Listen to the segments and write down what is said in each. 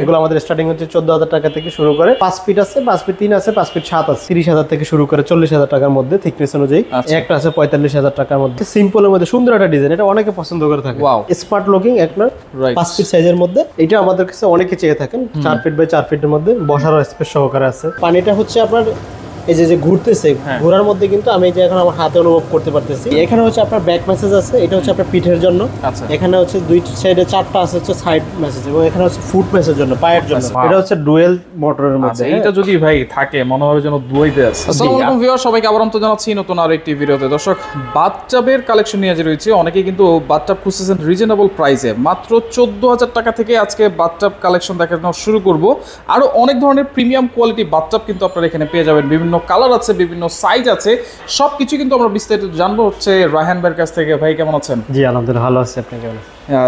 এগুলো আমাদের স্টার্টিং হচ্ছে 14,000 টাকা থেকে শুরু করে 5 ফিট আছে, 5 ফিট 3 আছে, 5 ফিট 7 আছে, 30,000 থেকে শুরু করে 40,000 টাকার মধ্যে থিকনেস অনুযায়ী। একটা আছে 45,000 টাকার মধ্যে, সিম্পলের মধ্যে সুন্দর একটা ডিজাইন, এটা অনেকে পছন্দ করে থাকে। স্মার্ট লুকিং একটা 5 ফিট সাইজের মধ্যে, এটা আমাদের কাছে অনেকে চেয়ে থাকেন। 4 ফিট বাই 4 ফিটের মধ্যে বসার স্পেস সহকারে আছে। পানিটা হচ্ছে আপনার এই যে ঘুরতেছে, ঘোরার মধ্যে কিন্তু আমি যে এখন আমার হাতে অনুভব করতে পারতেছি। এখানে হচ্ছে আপনার ব্যাক মেসেজ আছে, এটা হচ্ছে আপনার পিঠের জন্য। এখানে হচ্ছে দুই সাইডে 4টা আছে হচ্ছে সাইড মেসেজ, এবং এখানে হচ্ছে ফুট মেসেজ জন্য, পায়ের জন্য। এটা হচ্ছে ডুয়েল মোটরের মধ্যে। এটা যদি ভাই থাকে মনে হবে যেন দুইতে আছে। আসসালামু আলাইকুম ভিউয়ার, সবাইকে আবার আমন্ত্রণ জানাচ্ছি নতুন আরো একটি ভিডিওতে। দর্শক, বাথটাবের কালেকশন নিয়ে হাজির হয়েছে। অনেকে কিন্তু বাথটাব খুঁজতেছেন রিজনেবল প্রাইসে, মাত্র 14,000 টাকা থেকে আজকে বাথটাব কালেকশন দেখানো শুরু করব। আরো অনেক ধরনের প্রিমিয়াম কোয়ালিটি বাথটাব কিন্তু আপনারা এখানে পেয়ে যাবেন। বিভিন্ন কালার আছে, বিভিন্ন সাইজ আছে, সবকিছু কিন্তু আমরা বিস্তারিত জানবো হচ্ছে রায়হান ভাইয়ের কাছ থেকে। ভাই কেমন আছেন? জি আলহামদুলিল্লাহ ভালো আছি, আপনি কেমন?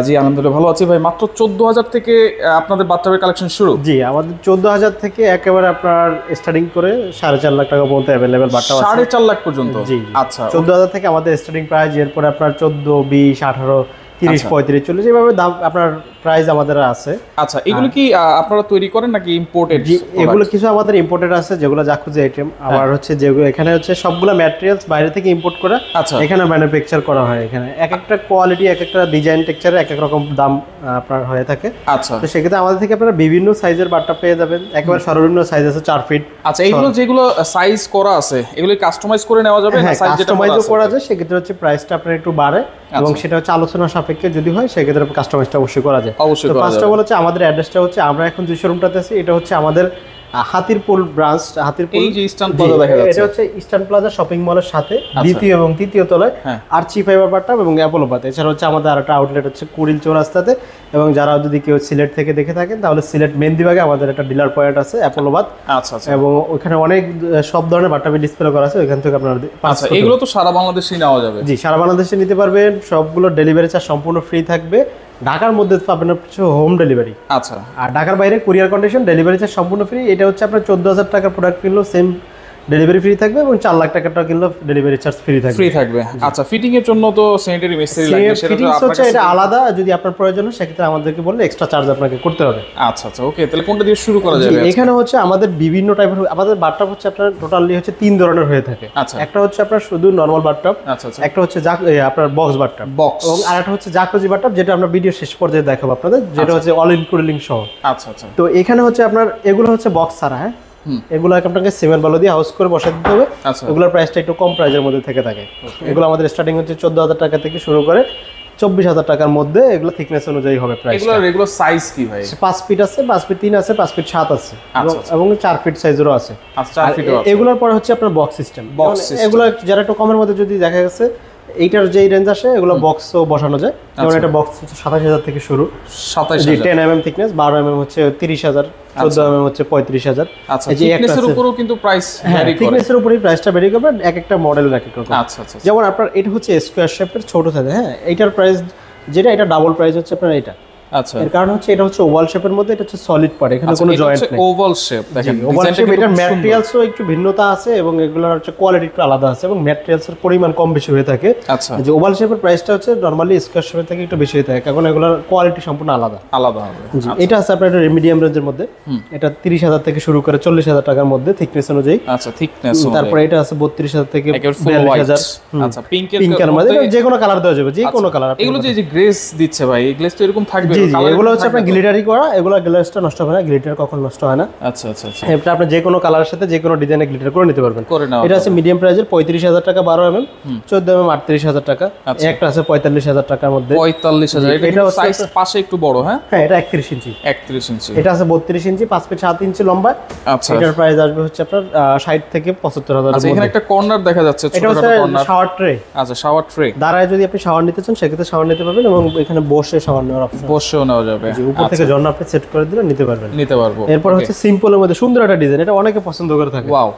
জি আলহামদুলিল্লাহ ভালো আছি ভাই। মাত্র 14,000 থেকে আপনাদের বাথটাবের কালেকশন শুরু? জি, আমাদের 14,000 থেকে একেবারে আপনার স্টার্টিং করে 4.5 লাখ টাকা পর্যন্ত अवेलेबल বাথটাব আছে। 4.5 লাখ পর্যন্ত? জি আচ্ছা, 14,000 থেকে আমাদের স্টার্টিং প্রাইস, এরপরে আপনার 14, 20, 18, 30, 35, 40 এইভাবে দাম আপনার প্রাইস আমাদের আছে। আচ্ছা, এগুলো কি আপনারা তৈরি করেন নাকি ইম্পোর্টেড? এগুলো কিছু আমাদের ইম্পোর্টেড আছে, যেগুলো জাকুজি আইটেম। আবার হচ্ছে যেগুলো এখানে হচ্ছে সবগুলো ম্যাটেরিয়ালস বাইরে থেকে ইম্পোর্ট করা, এখানে ম্যানুফ্যাকচার করা হয়। এখানে এক একটা কোয়ালিটি, এক একটা ডিজাইন টেক্সচারে এক এক রকম দাম আপনার হয়ে থাকে। আচ্ছা, তো সেক্ষেত্রে আমাদের থেকে আপনারা বিভিন্ন সাইজের বাথটাব পেয়ে যাবেন। একেবারে সর্বনিম্ন সাইজ আছে 4 ফিট। আচ্ছা, এগুলো যেগুলো সাইজ করা আছে এগুলো কাস্টমাইজ করে নেওয়া যাবে? হ্যাঁ, কাস্টমাইজও করা যায়। সেক্ষেত্রে হচ্ছে প্রাইসটা আপনার একটু বাড়ে, এবং সেটা হচ্ছে আলোচনা সাপেক্ষে যদি হয় সেক্ষেত্রে কাস্টমাইজটা অবশ্যই করা যায়। অবশ্যই। ফার্স্ট অফ অল হচ্ছে আমাদের অ্যাড্রেসটা হচ্ছে, আমরা এখন যে শোরুমটাতে আছি এটা হচ্ছে আমাদের হাতিরপুল ব্রাঞ্চ। হাতিরপুল এই যে ইস্টার্ন প্লাজা দেখা যাচ্ছে, এটা হচ্ছে ইস্টার্ন প্লাজা শপিং মলের সাথে দ্বিতীয় এবং তৃতীয় তলায় আরচি ফাইবার বাথটাব এবং অ্যাপোলো বাথ। এছাড়া হচ্ছে আমাদের আরেকটা আউটলেট হচ্ছে কুড়িল চৌরাস্তাতে, এবং যারা যদি কেউ সিলেট থেকে দেখে থাকেন তাহলে সিলেট মেহেন্দিবাগে আমাদের একটা ডিলার পয়েন্ট আছে অ্যাপোলো বাথ। আচ্ছা, এবং ওখানে অনেক সব ধরনের বাথটাবের ডিসপ্লে করা আছে, ওইখান থেকে আপনারা এগুলো তো সারা বাংলাদেশে নেওয়া যাবে? জি, সারা বাংলাদেশে নিতে পারবেন। সবগুলো ডেলিভারি চার্জ সম্পূর্ণ ফ্রি থাকবে। ঢাকার মধ্যে পাবেন হচ্ছে হোম ডেলিভারি। আচ্ছা, আর ঢাকার বাইরে কুরিয়ার কন্ডিশন, ডেলিভারি চার্জ সম্পূর্ণ ফ্রি। এটা হচ্ছে আপনার 14,000 টাকার প্রোডাক্ট কিনলেও সেম ডেলিভারি ফ্রি থাকবে, এবং 4 লাখ টাকাটা কিনলেও ডেলিভারি চার্জ ফ্রি থাকবে। আচ্ছা, ফিটিং এর জন্য তো স্যানিটারি মিস্ত্রি লাগবে, সেটা তো আপনার কাছে এটা আলাদা। যদি আপনার প্রয়োজন হয় সেক্ষেত্রে আমাদেরকে বললে এক্সট্রা চার্জ আপনাকে করতে হবে। আচ্ছা আচ্ছা, ওকে। তাহলে কোনটা দিয়ে শুরু করা যাবে? এখানে হচ্ছে আমাদের বিভিন্ন টাইপের, আমাদের বাথটাব হচ্ছে আপনার টোটালি হচ্ছে 3 ধরনের হয়ে থাকে। একটা হচ্ছে আপনার শুধু নরমাল বাথটাব, একটা হচ্ছে আপনার বক্স বাথটাব, এবং আরেকটা হচ্ছে জাকুজি বাথটাব, যেটা আমরা ভিডিও শেষ পর্যায়ে দেখাবো আপনাদের, যেটা হচ্ছে অল ইনক্লুডিং সহ। আচ্ছা আচ্ছা। তো এখানে হচ্ছে আপনার এগুলো হচ্ছে বক্স ছাড়া। হ্যাঁ, এগুলো আপনাকে সিমেন্ট বালু দিয়ে হাউস করে বসাতে দিতে হবে। এগুলোর প্রাইসটা একটু কম প্রাইসের মধ্যে থেকে থাকে। এগুলো আমাদের স্টার্টিং হচ্ছে 14,000 টাকা থেকে শুরু করে 24,000 টাকার মধ্যে। এগুলো থিকনেস অনুযায়ী হবে প্রাইস। এগুলো রেগুলার সাইজ কি ভাই? 5 ফিট আছে, 5 ফিট 3 আছে, 5 ফিট 7 আছে, এবং 4 ফিট সাইজেরও আছে। আচ্ছা, 4 ফিটও আছে। এগুলোর পরে হচ্ছে আপনার বক্স সিস্টেম। এগুলো যারা একটু কমের মধ্যে যদি দেখা গেছে এইটার যে রেঞ্জ আসে, এগুলো বক্সও বসানো যায়। যেমন এটা বক্স হচ্ছে 27,000 থেকে শুরু। 27,000 10 mm থিকনেস, 12 mm হচ্ছে 30,000, 14 mm হচ্ছে 35,000। আচ্ছা, থিকনেসের উপরও কিন্তু প্রাইস ভ্যারি করে। থিকনেসের উপরই প্রাইসটা ভ্যারি করবে, এক একটা মডেলের এক এক রকম। আচ্ছা আচ্ছা। যেমন আপনার এটা হচ্ছে স্কয়ার শেপের ছোট সাইজ। হ্যাঁ, এইটার প্রাইস যেটা, এটা ডাবল প্রাইস হচ্ছে আপনার এটা। আচ্ছা, এর কারণ হচ্ছে এটা হচ্ছে ওভাল শেপের মধ্যে, এটা হচ্ছে সলিড পার্ট, এখানে কোনো জয়েন্ট নেই। ওভাল শেপ দেখেন, ওভাল শেপ। এটার ম্যাটেরিয়ালসও একটু ভিন্নতা আছে, এবং এগুলোর হচ্ছে কোয়ালিটি একটু আলাদা আছে, এবং ম্যাটেরিয়ালসের পরিমাণ কম বেশি হয়ে থাকে। আচ্ছা, যে ওভাল শেপের প্রাইসটা হচ্ছে নরমালি স্কয়ার শেপের থেকে একটু বেশি হয়ে থাকে, কারণ এগুলোর কোয়ালিটি সম্পূর্ণ আলাদা হবে। এটা আছে আপনার মিডিয়াম রেঞ্জের মধ্যে। এটা 30,000 থেকে শুরু করে 40,000 টাকার মধ্যে থিকনেস অনুযায়ী। আচ্ছা, থিকনেস। তারপরে এটা আছে 32,000 থেকে 42,000। আচ্ছা, পিঙ্কের মধ্যে যে কোনো কালার দেওয়া যাবে, যে কোনো কালার। এগুলো যে গ্লেজ দিচ্ছে ভাই, এই গ্লেজ তো এরকম থাকবে? এগুলো হচ্ছে আপনার গ্লিটারি করা, এগুলো গ্লেজটা নষ্ট হবে না, গ্লিটার কখনো নষ্ট হয় না। আচ্ছা আচ্ছা আচ্ছা। এটা আপনি যে কোনো কালারের সাথে যে কোনো ডিজাইনে গ্লিটার করে নিতে পারবেন। এটা আছে মিডিয়াম প্রাইসের 35,000 টাকা 12 mm, 14 mm 38,000 টাকা। একটা আছে 45,000 টাকার মধ্যে। 45,000। এটা সাইজ পাশে একটু বড়। হ্যাঁ হ্যাঁ, এটা 31 ইঞ্চি। 31 ইঞ্চি। এটা আছে 32 ইঞ্চি, 5 ফিট 7 ইঞ্চি লম্বা। আচ্ছা, এটার প্রাইস আসবে হচ্ছে আপনার 60 থেকে 75,000। আচ্ছা, এখানে একটা কর্নার দেখা যাচ্ছে, ছোট ছোট কর্নার। Shower tray. আচ্ছা, শাওয়ার ট্রে। দাঁড়ায় যদি আপনি শাওয়ার নিতে চান সেক্ষেত্রে শাওয়ার নিতে পারবেন, এবং এখানে বসে শাওয়ার নেওয়ার অপশন, বসেও নেওয়া যাবে। উপর থেকে ঝর্ণা আপনি সেট করে দিলে নিতে পারবেন। এরপর হচ্ছে সিম্পলের মধ্যে সুন্দর একটা ডিজাইন, এটা অনেকে পছন্দ করে থাকে। ওয়াও,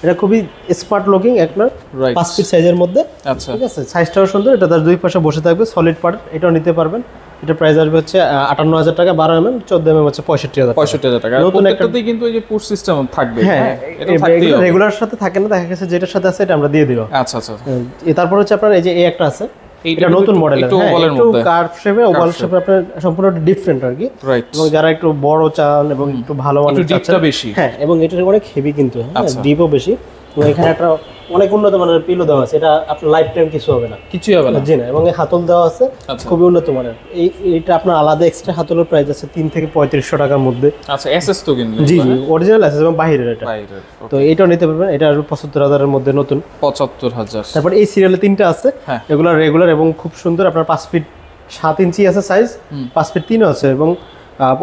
এটা খুবই স্মার্ট লুকিং, আপনার 5 ফিট সাইজের মধ্যে। আচ্ছা, ঠিক আছে, সাইজটাও সুন্দর। এটা তার দুই পাশে বসে থাকবে, সলিড পার্ট, এটাও নিতে পারবেন। এটা প্রাইস আসবে হচ্ছে 58,000 টাকা 12 mm, 14 mm হচ্ছে 65,000 টাকা। নতুন একটাতেই কিন্তু এই যে পুশ সিস্টেম থাকবে। হ্যাঁ, এটা রেগুলার সাথে থাকে না, দেখা গেছে যেটার সাথে আছে এটা আমরা দিয়ে দিব। আচ্ছা আচ্ছা। তারপর হচ্ছে আপনার এই যে একটা আছে, এটা নতুন মডেল, একটু হ্যাঁ ওভালের একটু মধ্যে কার্ভ শেপে, ওভাল শেপে আপনার সম্পূর্ণ ডিফারেন্ট আর কি। রাইট। এবং যারা একটু বড় চান এবং একটু ভালো মানের একটু ডিপটা বেশি। হ্যাঁ, এবং এটার অনেক হেভি কিন্তু, হ্যাঁ আচ্ছা। ডিপও বেশি। এবং এখানে একটা অনেক উন্নত মানের পিলো দেওয়া আছে, এটা আপনার লাইফ টাইম কিছু হবে না, কিছুই হবে না। জি না। এবং এই হাতল দেওয়া আছে আচ্ছা। খুবই উন্নত মানের। এইটা আপনার আলাদা এক্সট্রা হাতলের প্রাইস আছে 3 থেকে 3500 টাকার মধ্যে। আচ্ছা, এসএস তো কিন্তু জি জি, অরিজিনাল আছে এবং বাহিরের এটা। বাইরের। তো এটাও নিতে পারবেন, এটা 75,000 এর মধ্যে নতুন। 75,000। তারপর এই সিরিয়ালে 3টা আছে, হ্যাঁ। এগুলো রেগুলার এবং খুব সুন্দর। আপনার 5 ফিট 7 ইঞ্চি আছে সাইজ, 5 ফিট 3 আছে এবং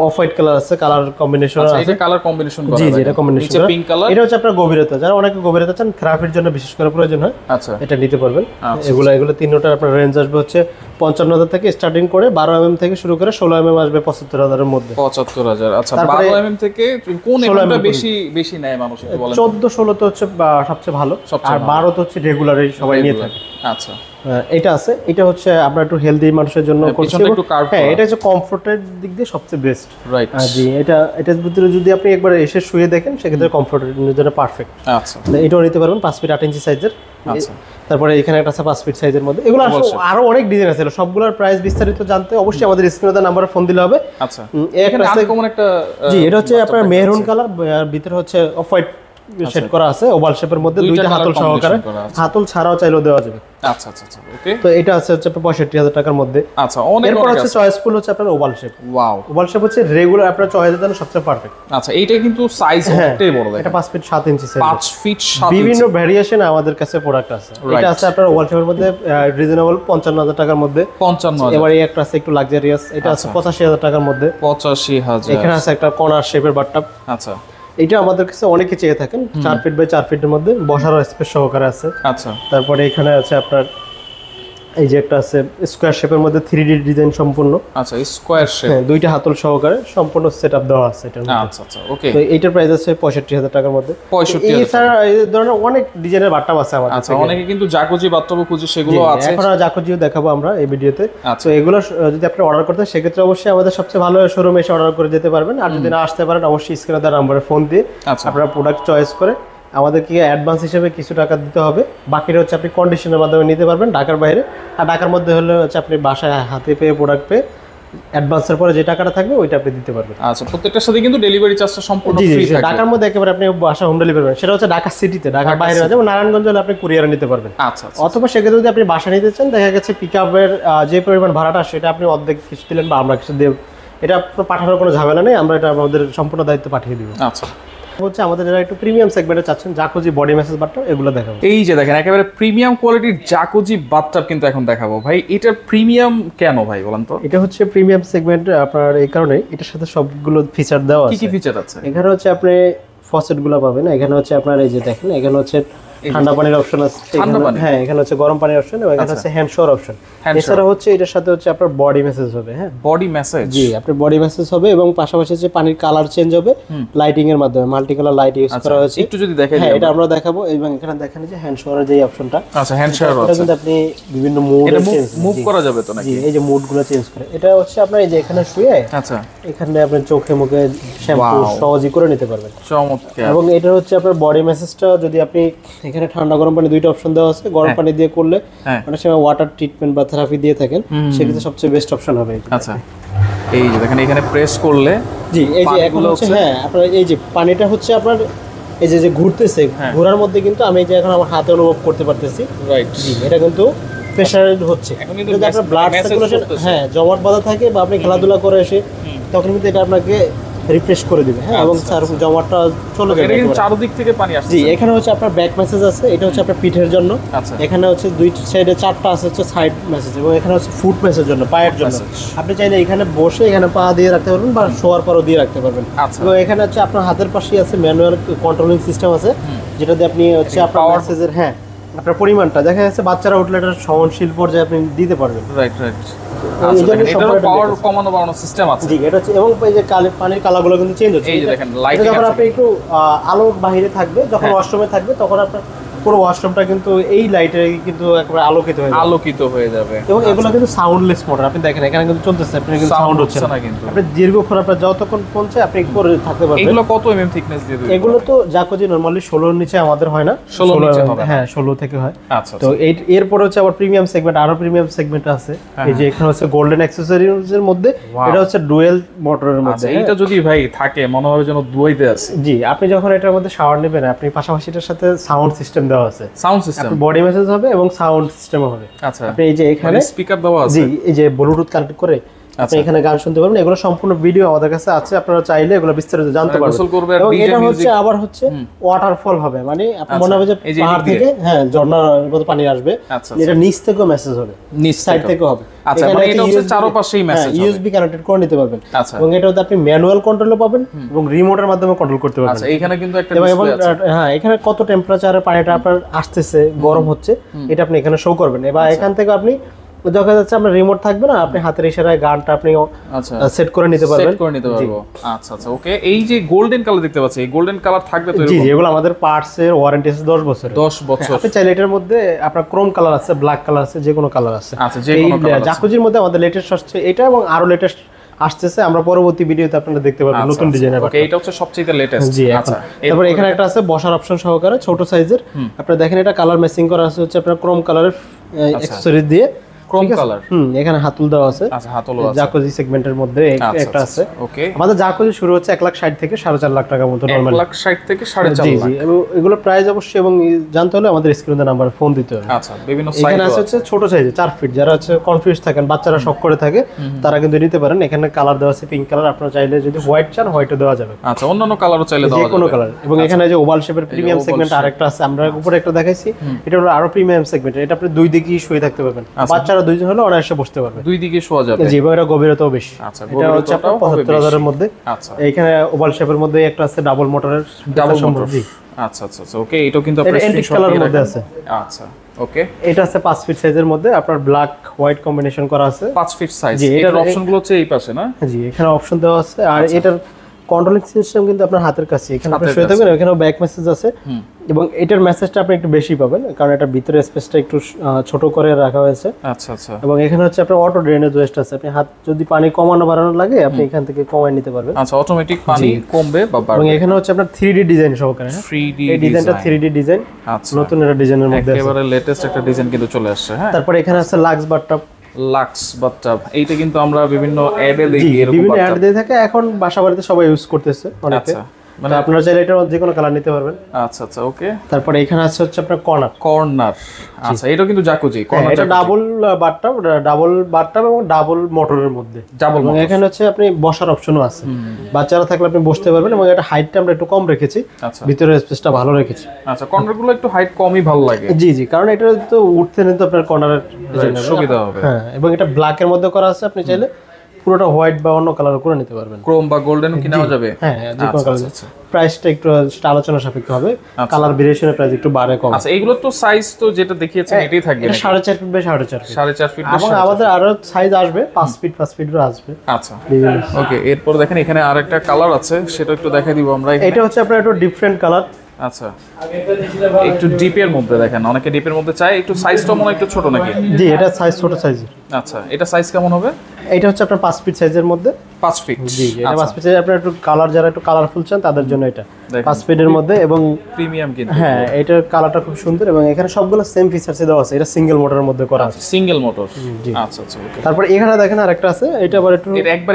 অফ হোয়াইট কালার আছে, কালার কম্বিনেশন আচ্ছা, আছে। এটা কালার কম্বিনেশন করা। জি জি, এটা কম্বিনেশন নিচে পিঙ্ক কালার। এটা হচ্ছে আপনার গভীরতা, যারা অনেকে গভীরতা চান থেরাপির জন্য বিশেষ করে প্রয়োজন হয়, আচ্ছা। এটা নিতে পারবেন। আচ্ছা। এগুলো তিনটার আপনার রেঞ্জ আসবে হচ্ছে 55,000 থেকে স্টার্টিং করে 12 mm থেকে শুরু করে 16 mm আসবে 75,000 এর মধ্যে। 75,000। আচ্ছা, তারপরে 12 mm থেকে কোন 16 এমএমটা mm বেশি নেয় মানুষ একটু বলেন? 14 16 তো হচ্ছে সবচেয়ে ভালো, সবচেয়ে আর 12 তো হচ্ছে রেগুলারই সবাই নিয়ে থাকে। আচ্ছা। এটা আছে, এটা হচ্ছে আপনার একটু হেলদি মানুষের জন্য করছি। পিছনটা একটু কার্ভ হ্যাঁ, করা। এটা হচ্ছে কমফোর্টের দিক দিয়ে সবচেয়ে বেস্ট। রাইট। জি, এটার ভিতরে যদি আপনি একবার এসে শুয়ে দেখেন সেক্ষেত্রে কমফোর্টের জন্য পারফেক্ট। আচ্ছা। এটাও নিতে পারবেন 5 ফিট 8 ইঞ্চি সাইজের। আচ্ছা। তারপরে এখানে একটা আছে 5 ফিট সাইজের মধ্যে। এগুলো আরো অনেক ডিজাইন আছে, সবগুলোর প্রাইস বিস্তারিত জানতে অবশ্যই আমাদের স্ক্রিনে দেওয়া নাম্বারে ফোন দিলে হবে। আচ্ছা, এখানে আনকমন একটা জি, এটা হচ্ছে আপনার মেরুন কালার, ভিতরে হচ্ছে অফ হোয়াইট শেড করা আছে, ওভাল শেপের মধ্যে, দুইটা হাতল সহকারে, হাতল ছাড়াও চাইলেও দেওয়া যাবে। আচ্ছা আচ্ছা আচ্ছা, ওকে। তো এটা আছে হচ্ছে আপনার 65,000 টাকার মধ্যে। আচ্ছা, অনেক এরপর হচ্ছে চয়েসফুল হচ্ছে আপনার oval shape. Wow. Oval shape হচ্ছে রেগুলার আপনার চয়েসের জন্য সবচেয়ে পারফেক্ট। আচ্ছা, এইটা কিন্তু সাইজ অনেকটাই বড় দেখেন। এটা 5 ফিট 7 ইঞ্চি সাইজ, 5 ফিট 7 বিভিন্ন ভেরিয়েশন আমাদের কাছে প্রোডাক্ট আছে। এটা আছে আপনার ওভাল শেপের মধ্যে রিজনেবল 55,000 টাকার মধ্যে। 55,000। এবার এই একটা আছে একটু লাক্সারিয়াস, এটা আছে 85,000 টাকার মধ্যে। 85,000। এখানে আছে একটা কর্নার শেপের বাথটাব। আচ্ছা। এটা আমাদের কাছে অনেকে চেয়ে থাকেন, 4 ফিট বাই 4 ফিটের মধ্যে, বসার স্পেস সহকারে আছে। আচ্ছা। তারপরে এখানে আছে আপনার এই যে একটা আছে স্কয়ার শেপের মধ্যে 3D ডিজাইন সম্পূর্ণ। আচ্ছা, স্কয়ার শেপ। হ্যাঁ, দুইটা হাতল সহকারে সম্পূর্ণ সেটআপ দেওয়া আছে এটার মধ্যে। আচ্ছা আচ্ছা, ওকে। তো এইটার প্রাইস আছে 65,000 টাকার মধ্যে। 65,000। এছাড়া এই ধরনের অনেক ডিজাইনের বাথটাব আছে আমাদের। আচ্ছা, অনেকে কিন্তু জাকুজি বাথটব খুঁজে, সেগুলো আছে। এখন আর জাকুজিও দেখাবো আমরা এই ভিডিওতে। আচ্ছা। তো এগুলো যদি আপনি অর্ডার করতে সেক্ষেত্রে অবশ্যই আমাদের সবচেয়ে ভালো শোরুমে এসে অর্ডার করে যেতে পারবেন। আর যদি না আসতে পারেন অবশ্যই স্ক্রিনে দেওয়া নম্বরে ফোন দিয়ে আচ্ছা। আপনারা প্রোডাক্ট চয়েস করে আমাদেরকে অ্যাডভান্স হিসেবে কিছু টাকা দিতে হবে, বাকিটা হচ্ছে আপনি কন্ডিশনের মাধ্যমে নিতে পারবেন ঢাকার বাইরে। আর ঢাকার মধ্যে হলে হচ্ছে আপনি বাসায় হাতে পেয়ে প্রোডাক্ট পেয়ে অ্যাডভান্সের পরে যে টাকাটা থাকবে ওইটা আপনি দিতে পারবেন। আচ্ছা, প্রত্যেকটার সাথে কিন্তু ডেলিভারি চার্জটা সম্পূর্ণ জি ফ্রি জি, থাকে। ঢাকার মধ্যে একেবারে আপনি বাসা হোম ডেলিভারি পাবেন, সেটা হচ্ছে ঢাকা সিটিতে। ঢাকার বাইরে না, যেমন নারায়ণগঞ্জ হলে আপনি কুরিয়ারে নিতে পারবেন। আচ্ছা আচ্ছা, অথবা সেক্ষেত্রে যদি আপনি বাসা নিতে চান, দেখা গেছে পিকআপের যে পরিমাণ ভাড়াটা সেটা আপনি অর্ধেক কিছু দিলেন বা আমরা কিছু দেব, এটা পাঠানোর কোনো ঝামেলা নেই, আমরা এটা আমাদের সম্পূর্ণ দায়িত্ব পাঠিয়ে দিব। আচ্ছা। হচ্ছে আমাদের যারা একটু প্রিমিয়াম সেগমেন্টে চাচ্ছেন, জাকুজি বডি ম্যাসেজ বাথটাব, এগুলো দেখাবো। এই যে দেখেন একেবারে প্রিমিয়াম কোয়ালিটির জাকুজি বাথটাব কিন্তু এখন দেখাবো। ভাই, এটার প্রিমিয়াম কেন ভাই বলেন তো? এটা হচ্ছে প্রিমিয়াম সেগমেন্ট আপনার এই কারণে, এটার সাথে সবগুলো ফিচার দেওয়া কি আছে। কি ফিচার আছে? এখানে হচ্ছে আপনি ফসেট গুলো পাবেন, এখানে হচ্ছে আপনার এই যে দেখেন, এখানে হচ্ছে ঠান্ডা পানির অপশন আছে, ঠান্ডা পানি? হ্যাঁ এখানে হচ্ছে গরম পানির অপশন, এবং এখানে হচ্ছে হ্যান্ড শাওয়ার অপশন। এছাড়া হচ্ছে এটার সাথে হচ্ছে আপনার বডি ম্যাসেজ হবে। হ্যাঁ, বডি ম্যাসেজ। জি, আপনার বডি ম্যাসেজ হবে এবং পাশাপাশি হচ্ছে পানির কালার চেঞ্জ হবে লাইটিং এর মাধ্যমে, মাল্টি কালার লাইট ইউজ করা হয়েছে। একটু যদি দেখাই। হ্যাঁ, এটা আমরা দেখাবো। এবং এখানে দেখেন যে হ্যান্ড শাওয়ারের যে অপশনটা, আচ্ছা, হ্যান্ড শাওয়ার এটা আছে। কিন্তু আপনি বিভিন্ন মুড মুভ করা যাবে তো নাকি? জি, এই যে মুড গুলো চেঞ্জ করে, এটা হচ্ছে আপনার এই যে এখানে শুয়ে, আচ্ছা, এখানে আপনি চোখে মুখে শ্যাম্পু সহজেই করে নিতে পারবেন। চমৎকার। এবং এটা হচ্ছে আপনার বডি ম্যাসেজটা যদি আপনি এখানে ঠান্ডা গরম পানি দুইটা অপশন দেওয়া আছে। গরম পানি দিয়ে করলে অনেক সময় ওয়াটার ট্রিটমেন্ট বা থেরাপি দিয়ে থাকেন, সেক্ষেত্রে সবচেয়ে বেস্ট অপশন হবে। আচ্ছা, এই যে দেখেন এখানে প্রেস করলে, জি এই যে এখন হচ্ছে, হ্যাঁ আপনার এই যে পানিটা হচ্ছে আপনার এই যে ঘুরতেছে, ঘোরার মধ্যে কিন্তু আমি যে এখন আমার হাতে অনুভব করতে পারতেছি। রাইট। জি, এটা কিন্তু প্রেসার হচ্ছে। যদি আপনার ব্লাড সার্কুলেশন হ্যাঁ জমাট বাঁধা থাকে বা আপনি খেলাধুলা করে এসে, তখন কিন্তু এটা আপনাকে রিফ্রেশ করে দিবে। হ্যাঁ, এবং স্যার জমাটটা চলে যাবে। এটা কিন্তু চারদিক থেকে পানি আসছে। জি, এখানে হচ্ছে আপনার ব্যাক মেসেজ আছে, এটা হচ্ছে আপনার পিঠের জন্য। আচ্ছা। এখানে হচ্ছে দুই সাইডে চারটা আছে হচ্ছে সাইড মেসেজ, এবং এখানে হচ্ছে ফুট মেসেজের জন্য, পায়ের জন্য। আপনি চাইলে এখানে বসে এখানে পা দিয়ে রাখতে পারবেন বা শোয়ার পরও দিয়ে রাখতে পারবেন। আচ্ছা। এবং এখানে হচ্ছে আপনার হাতের পাশেই আছে ম্যানুয়াল কন্ট্রোলিং সিস্টেম আছে, যেটা দিয়ে আপনি হচ্ছে আপনার মেসেজের হ্যাঁ আপনার পরিমাণটা দেখা যাচ্ছে বাচ্চারা উঠলে এটা সহনশীল পর্যায়ে আপনি দিতে পারবেন। Right right. আচ্ছা, এটারও পাওয়ার কমানো বাড়ানো সিস্টেম আছে। জি, এটা হচ্ছে, এবং এই যে পানির কালারগুলো কিন্তু চেঞ্জ হচ্ছে। এই যে দেখেন লাইটিং যখন আপনি একটু আলো বাহিরে থাকবে, যখন ওয়াশরুমে থাকবে, তখন আপনার পুরো ওয়াশরুমটা কিন্তু এই লাইটে কিন্তু একেবারে আলোকিত হয়ে যাবে এবং এগুলো কিন্তু সাউন্ডলেস মোটর। আপনি দেখেন এখানে কিন্তু চলতেছে, আপনি কিন্তু সাউন্ড হচ্ছে না কিন্তু। আপনি দীর্ঘক্ষণ আপনার যতক্ষণ পৌঁছে আপনি করে থাকতে পারবেন। এগুলো কত এমএম থিকনেস দিয়ে দিবেন? এগুলো তো জাকোজি নরমালি 16 এর নিচে আমাদের হয় না, 16 নিচে হবে, হ্যাঁ 16 থেকে হয়। আচ্ছা, তো এরপর হচ্ছে আবার প্রিমিয়াম সেগমেন্ট, আরো প্রিমিয়াম সেগমেন্ট আছে। এই যে এখানে হচ্ছে গোল্ডেন অ্যাকসেসরিজ এর মধ্যে, এটা হচ্ছে ডুয়েল মোটরের মধ্যে। এইটা যদি ভাই থাকে মনে হবে যেন দুইতে আছে। জি, আপনি যখন এটার মধ্যে শাওয়ার নেবেন, আপনি পাশাপাশি এটার সাথে সাউন্ড সিস্টেম দেওয়া আছে, সাউন্ড সিস্টেম, বডি মেসেজ হবে এবং সাউন্ড সিস্টেমও হবে। আচ্ছা, আপনি এই যে এখানে স্পিকার দেওয়া আছে, জি এই যে ব্লুটুথ কানেক্ট করে আপনি এখানে গান শুনতে পারবেন। এগুলো সম্পূর্ণ ভিডিও আমাদের কাছে আছে, আপনারা চাইলে এগুলো বিস্তারিত জানতে পারবেন। এবং এটা হচ্ছে আবার হচ্ছে ওয়াটারফল হবে, মানে আপনি মনে হবে যে পাহাড় থেকে হ্যাঁ ঝর্ণার মতো পানি আসবে, এটা নিচ থেকেও মেসেজ হবে, নিচ সাইড থেকেও হবে। আচ্ছা, মানে এটা হচ্ছে চারপাশেই মেসেজ হবে, ইউএসবি কানেক্টেড করে নিতে পারবেন। আচ্ছা, এবং এটাতে আপনি ম্যানুয়াল কন্ট্রোলও পাবেন এবং রিমোটের মাধ্যমে কন্ট্রোল করতে পারবেন। আচ্ছা, এখানে কিন্তু একটা ডিসপ্লে আছে, হ্যাঁ এখানে কত টেম্পারেচারে পানিটা আপনার আসতেছে, গরম হচ্ছে, এটা আপনি এখানে শো করবেন। এবার এখান থেকে আপনি দেখা যাচ্ছে আপনার রিমোট থাকবে না, আপনি হাতের ইশারায় গানটা আপনি সেট করে নিতে পারবেন, সেট করে নিতে পারবো। আচ্ছা আচ্ছা, ওকে। এই যে গোল্ডেন কালার দেখতে পাচ্ছি, এই গোল্ডেন কালার থাকবে তো? জি জি, এগুলো আমাদের পার্টস এর ওয়ারেন্টি আছে 10 বছর। 10 বছর। আপনি চাইলে এটার মধ্যে আপনার ক্রোম কালার আছে, ব্ল্যাক কালার আছে, যে কোনো কালার আছে। আচ্ছা, যে কোনো কালার। জাকুজির মধ্যে আমাদের লেটেস্ট আসছে এটা, এবং আরো লেটেস্ট আসতেছে, আমরা পরবর্তী ভিডিওতে আপনারা দেখতে পাবেন নতুন ডিজাইনের। ওকে, এটা হচ্ছে সবচেয়ে লেটেস্ট। জি, আচ্ছা। তারপর এখানে একটা আছে বসার অপশন সহকারে, ছোট সাইজের। আপনি দেখেন এটা কালার ম্যাচিং করা আছে হচ্ছে আপনার ক্রোম কালারের অ্যাকসেসরিজ দিয়ে, ক্রোম কালার। এখানে হাতল দেওয়া আছে। আচ্ছা, হাতলও আছে। জাকুজি সেগমেন্টের মধ্যে একটা আছে। ওকে, আমাদের জাকুজি শুরু হচ্ছে 1,60,000 থেকে 4.5 লাখ টাকার মতো নরমালি। 1,60,000 থেকে 4.5 লাখ। জি, এবং এগুলো প্রাইস অবশ্যই এবং জানতে হলে আমাদের স্ক্রিনে নাম্বারে ফোন দিতে হবে। আচ্ছা, বিভিন্ন সাইজ এখানে আছে হচ্ছে ছোট সাইজে 4 ফিট, যারা হচ্ছে কনফিউজ থাকেন, বাচ্চারা শক করে থাকে, তারা কিন্তু নিতে পারেন। এখানে কালার দেওয়া আছে পিঙ্ক কালার, আপনারা চাইলে যদি হোয়াইট চান হোয়াইটও দেওয়া যাবে। আচ্ছা, অন্যান্য কালারও চাইলে দেওয়া যাবে, যে কোনো কালার। এবং এখানে যে ওভাল শেপের প্রিমিয়াম সেগমেন্ট আরেকটা আছে, আমরা উপরে একটা দেখাইছি, এটা হলো আরো প্রিমিয়াম সেগমেন্ট। এটা আপনি দুই দিকেই শুয়ে থাকতে পারবেন, বাচ্চারা দুইজন হলে অনায়াসে বসতে পারবে, দুই দিকে শোয়া যাবে। জি, এটা গভীরতাও বেশি। আচ্ছা, এটা হচ্ছে আপনার 75,000 এর মধ্যে। আচ্ছা, এখানে ওভাল শেপের মধ্যে একটা আছে ডাবল মোটরের, ডাবল মোটর। আচ্ছা আচ্ছা আচ্ছা, ওকে। এটাও কিন্তু আপনার এন্টিক কালারের মধ্যে আছে। আচ্ছা, ওকে। এটা আছে 5 ফিট সাইজের মধ্যে, আপনার ব্ল্যাক হোয়াইট কম্বিনেশন করা আছে, 5 ফিট সাইজ। এটার অপশনগুলো হচ্ছে এই পাশে না? জি, এখানে অপশন দেওয়া আছে। আর এটার কন্ট্রোলিং সিস্টেম কিন্তু আপনার হাতের কাছে, এখানে আপনি শুয়ে থাকবেন, এখানেও ব্যাক মেসেজ আছে। এবং এটার মেসেজটা আপনি একটু বেশি পাবেন, কারণ এটা ভিতরে স্পেসটা একটু ছোট করে রাখা হয়েছে। আচ্ছা আচ্ছা। এবং এখানে হচ্ছে আপনার অটো ড্রেনেজ ওয়েস্ট আছে, আপনি হাত যদি পানি কমানো বাড়ানো লাগে আপনি এখান থেকে কমায় নিতে পারবেন। আচ্ছা, অটোমেটিক পানি কমবে বা বাড়বে। এবং এখানে হচ্ছে আপনার 3D ডিজাইন সহকারে, 3D এই ডিজাইনটা 3D ডিজাইন। আচ্ছা, নতুন একটা ডিজাইনের মধ্যে আছে, একেবারে লেটেস্ট একটা ডিজাইন কিন্তু চলে আসছে। হ্যাঁ, তারপর এখানে আছে লাক্স বাথটাব। লাক্স বাথটাব, এইটা কিন্তু আমরা বিভিন্ন অ্যাডে দেখি, এরকম বিভিন্ন অ্যাড দিয়ে থাকে, এখন বাসা বাড়িতে সবাই ইউজ করতেছে অনেকে। আচ্ছা, মানে আপনারা চাইলে এটা যে কোনো কালার নিতে পারবেন। আচ্ছা আচ্ছা, ওকে। তারপরে এখানে আছে হচ্ছে আপনার কর্নার। আচ্ছা, এটা কিন্তু জাকুজি কর্নার। এটা ডাবল বাথটাব এবং ডাবল মোটরের মধ্যে, এবং এখানে হচ্ছে আপনি বসার অপশনও আছে, বাচ্চারা থাকলে আপনি বসতে পারবেন। এবং এটা হাইটটা আমরা একটু কম রেখেছি, ভিতরে স্পেসটা ভালো রেখেছি। আচ্ছা, কর্নারগুলো একটু হাইট কমই ভালো লাগে। জি জি, কারণ এটা তো উঠতে নিতে আপনার কর্নারের সুবিধা হবে। হ্যাঁ, এবং এটা ব্ল্যাকের মধ্যে করা আছে, আপনি চাইলে পুরোটা হোয়াইট বা অন্য কালার করে নিতে পারবেন, ক্রোম বা গোল্ডেন কি নেওয়া যাবে। হ্যাঁ, যে কোনো কালার। প্রাইসটা একটু আলোচনা সাপেক্ষ হবে, কালার ভেরিয়েশনের প্রাইস একটু বাড়ে কম। আচ্ছা, এগুলো তো সাইজ তো যেটা দেখিয়েছেন এটাই থাকবে, 4.5 ফিট বাই 4.5 ফিট। 4.5 ফিট। এবং আমাদের আরো সাইজ আসবে, 5 ফিট আসবে। আচ্ছা, ওকে। এরপর দেখেন এখানে আরেকটা কালার আছে, সেটা একটু দেখাই দিব আমরা। এটা হচ্ছে আপনার একটু ডিফারেন্ট কালার। আচ্ছা, একটু ডিপের মধ্যে দেখেন, অনেকে ডিপের মধ্যে চায়। একটু সাইজটা মনে হয় একটু ছোট নাকি? জি, এটা সাইজ ছোট সাইজের। আচ্ছা, এটা সাইজ কেমন হবে? এটা হচ্ছে আপনার 5 ফিট সাইজের মধ্যে। 5 ফিট। জি, এটা 5 ফিট সাইজ। আপনারা একটু কালার, যারা একটু কালারফুল চান তাদের জন্য এটা 5 ফিটের মধ্যে। এবং প্রিমিয়াম কিন্তু, হ্যাঁ, এটার কালারটা খুব সুন্দর। এবং এখানে সবগুলো সেম ফিচারসে দেওয়া আছে, এটা সিঙ্গেল মোটরের মধ্যে করা আছে, সিঙ্গেল মোটর। জি, আচ্ছা আচ্ছা, ওকে। তারপর এখানে দেখেন আরেকটা আছে, এটা আবার একটু এটা একবার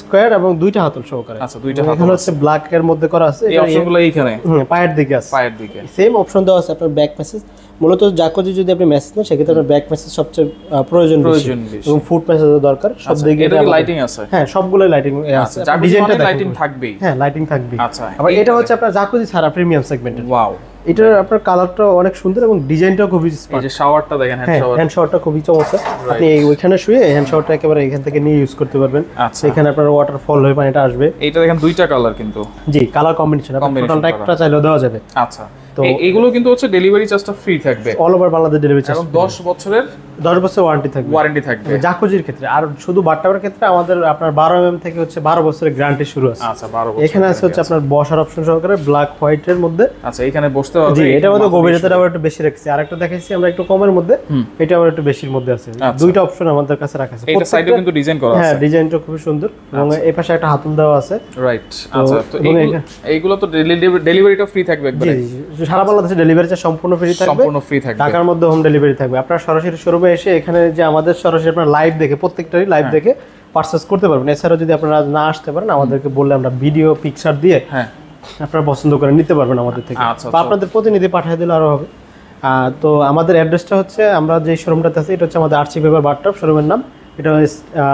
স্কয়ার এবং দুইটা হাতল সহকারে। আচ্ছা, দুইটা হাতল। এখানে হচ্ছে ব্ল্যাক এর মধ্যে করা আছে, এই অপশনগুলো এইখানে পায়ের দিকে আছে, পায়ের দিকে সেম অপশন দেওয়া আছে। আপনার ব্যাক মেসেজ, মূলত জাকুজি যদি আপনি মেসেজ নেন সেক্ষেত্রে আপনার ব্যাক মেসেজ সবচেয়ে প্রয়োজন বেশি, এবং ফুট মেসেজও দরকার। সব দিকে এটা লাইটিং আছে। হ্যাঁ, সবগুলোই লাইটিং আছে, ডিজাইনটা লাইটিং থাকবেই। হ্যাঁ, লাইটিং থাকবে। আচ্ছা, আবার এটা হচ্ছে আপনার জাকুজি ছাড়া প্রিমিয়াম সেগমেন্টের। ওয়াও, এটার আপনার কালারটা অনেক সুন্দর এবং ডিজাইনটাও খুবই এই যে শাওয়ারটা দেখেন, হ্যান্ড শাওয়ারটা খুবই চমৎকার। আপনি ওইখানে শুয়ে হ্যান্ড শাওয়ারটা একেবারে এখান থেকে নিয়ে ইউজ করতে পারবেন। আচ্ছা, এখানে আপনার ওয়াটার ফল হয়ে পানিটা আসবে। এইটা দেখেন দুইটা কালার কিন্তু। জি, কালার কম্বিনেশন, আপনার টোটালটা একটা চাইলেও দেওয়া যাবে। আচ্ছা, তো এগুলো কিন্তু হচ্ছে ডেলিভারি চার্জটা ফ্রি থাকবে, all over Bangladesh delivery charge, এবং 10 বছরের 10 বছর ওয়ারেন্টি থাকবে, ওয়ারেন্টি থাকবে জাকুজির ক্ষেত্রে। আর শুধু বাথটাবের ক্ষেত্রে আমাদের আপনার 12 mm থেকে হচ্ছে 12 বছরের গ্যারান্টি শুরু আছে। আচ্ছা 12 বছর এখানে আছে হচ্ছে আপনার বসার অপশন সহকারে ব্ল্যাক হোয়াইটের মধ্যে। আচ্ছা এখানে বসতে পারবে। জি, এটা আমাদের গভীরতাটা আবার একটু বেশি রাখছি। আরেকটা দেখাইছি আমরা একটু কমের মধ্যে, এটা আবার একটু বেশির মধ্যে আছে। দুইটা অপশন আমাদের কাছে রাখা আছে। এটা সাইডেও কিন্তু ডিজাইন করা আছে। হ্যাঁ, ডিজাইনটা খুব সুন্দর, এবং এই পাশে একটা হাতল দেওয়া আছে। রাইট। আচ্ছা, তো এইগুলো তো ডেলিভারিটা ফ্রি থাকবে একবারে। জি, সারা বাংলাদেশে ডেলিভারি চার্জ সম্পূর্ণ ফ্রি থাকবে, সম্পূর্ণ ফ্রি থাকবে। ঢাকার মধ্যে হোম ডেলিভারি থাকবে। আপনারা সরাসরি শোরুমে এসে এখানে যে আমাদের সরাসরি আপনারা লাইভ দেখে, প্রত্যেকটারই লাইভ দেখে পারচেজ করতে পারবেন। এছাড়াও যদি আপনারা না আসতে পারেন, আমাদেরকে বললে আমরা ভিডিও পিকচার দিয়ে আপনারা পছন্দ করে নিতে পারবেন আমাদের থেকে, বা আপনাদের প্রতিনিধি পাঠিয়ে দিলে আরো হবে। তো আমাদের অ্যাড্রেসটা হচ্ছে, আমরা যে শোরুমটাতে আছি এটা হচ্ছে আমাদের আরসি পেপার বাথটাব শোরুমের নাম। এটা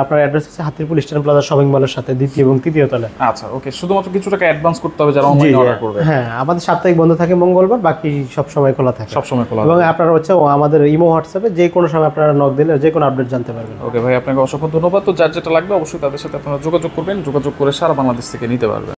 আপনার অ্যাড্রেস হচ্ছে হাতিরপুল ইস্টার্ন প্লাজা শপিং মলের সাথে দ্বিতীয় এবং তৃতীয় তলায়। আচ্ছা ওকে, শুধুমাত্র কিছু টাকা অ্যাডভান্স করতে হবে যারা অনলাইনে অর্ডার করবে। হ্যাঁ, আমাদের সাপ্তাহিক বন্ধ থাকে মঙ্গলবার, বাকি সব সময় খোলা থাকে, সব সময় খোলা। এবং আপনারা হচ্ছে আমাদের ইমো হোয়াটসঅ্যাপে যে কোনো সময় আপনারা নক দিলে যে কোনো আপডেট জানতে পারবেন। ওকে ভাই, আপনাকে অসংখ্য ধন্যবাদ। তো যার যেটা লাগবে অবশ্যই তাদের সাথে আপনারা যোগাযোগ করবেন, যোগাযোগ করে সারা বাংলাদেশ থেকে নিতে পারবেন।